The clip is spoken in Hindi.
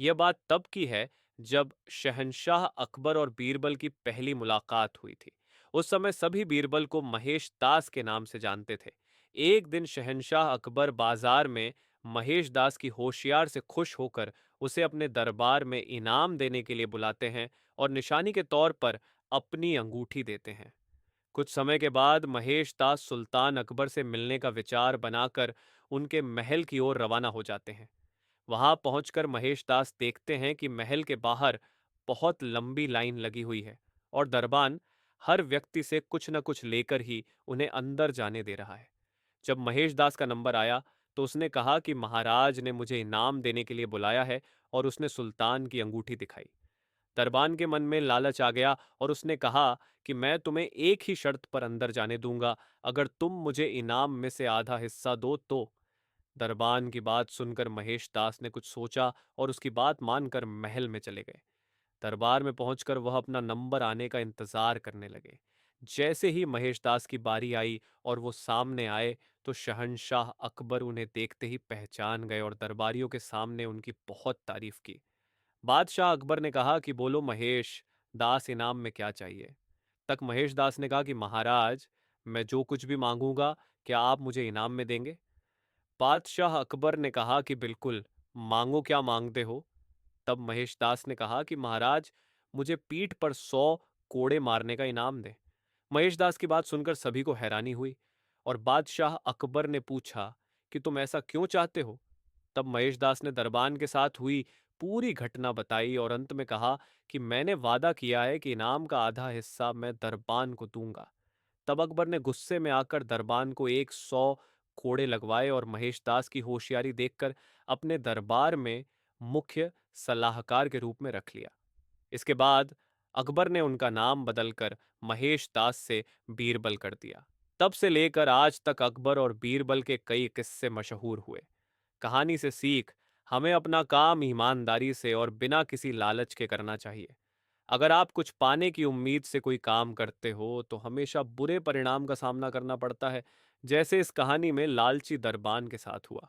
यह बात तब की है जब शहंशाह अकबर और बीरबल की पहली मुलाकात हुई थी। उस समय सभी बीरबल को महेश दास के नाम से जानते थे। एक दिन शहंशाह अकबर बाजार में महेश दास की होशियार से खुश होकर उसे अपने दरबार में इनाम देने के लिए बुलाते हैं और निशानी के तौर पर अपनी अंगूठी देते हैं। कुछ समय के बाद महेश दास सुल्तान अकबर से मिलने का विचार बनाकर उनके महल की ओर रवाना हो जाते हैं। वहां पहुंचकर महेश दास देखते हैं कि महल के बाहर बहुत लंबी लाइन लगी हुई है और दरबान हर व्यक्ति से कुछ न कुछ लेकर ही उन्हें अंदर जाने दे रहा है। जब महेश दास का नंबर आया तो उसने कहा कि महाराज ने मुझे इनाम देने के लिए बुलाया है और उसने सुल्तान की अंगूठी दिखाई। दरबान के मन में लालच आ गया और उसने कहा कि मैं तुम्हें एक ही शर्त पर अंदर जाने दूंगा, अगर तुम मुझे इनाम में से आधा हिस्सा दो तो। दरबान की बात सुनकर महेश दास ने कुछ सोचा और उसकी बात मानकर महल में चले गए। दरबार में पहुंचकर वह अपना नंबर आने का इंतजार करने लगे। जैसे ही महेश दास की बारी आई और वो सामने आए तो शहंशाह अकबर उन्हें देखते ही पहचान गए और दरबारियों के सामने उनकी बहुत तारीफ की। बादशाह अकबर ने कहा कि बोलो महेश दास, इनाम में क्या चाहिए। तक महेश दास ने कहा कि महाराज, मैं जो कुछ भी मांगूंगा क्या आप मुझे इनाम में देंगे। बादशाह अकबर ने कहा कि बिल्कुल, मांगो क्या मांगते हो। तब महेश दास ने कहा कि महाराज, मुझे पीठ पर 100 कोड़े मारने का इनाम दें। महेश दास की बात सुनकर सभी को हैरानी हुई और बादशाह अकबर ने पूछा कि तुम ऐसा क्यों चाहते हो। तब महेश दास ने दरबान के साथ हुई पूरी घटना बताई और अंत में कहा कि मैंने वादा किया है कि इनाम का आधा हिस्सा मैं दरबान को दूंगा। तब अकबर ने गुस्से में आकर दरबान को 100 कोड़े लगवाए और महेश दास की होशियारी देखकर अपने दरबार में मुख्य सलाहकार के रूप में रख लिया। इसके बाद अकबर ने उनका नाम बदलकर महेश दास से बीरबल कर दिया। तब से लेकर आज तक अकबर और बीरबल के कई किस्से मशहूर हुए। कहानी से सीख, हमें अपना काम ईमानदारी से और बिना किसी लालच के करना चाहिए। अगर आप कुछ पाने की उम्मीद से कोई काम करते हो तो हमेशा बुरे परिणाम का सामना करना पड़ता है, जैसे इस कहानी में लालची दरबान के साथ हुआ।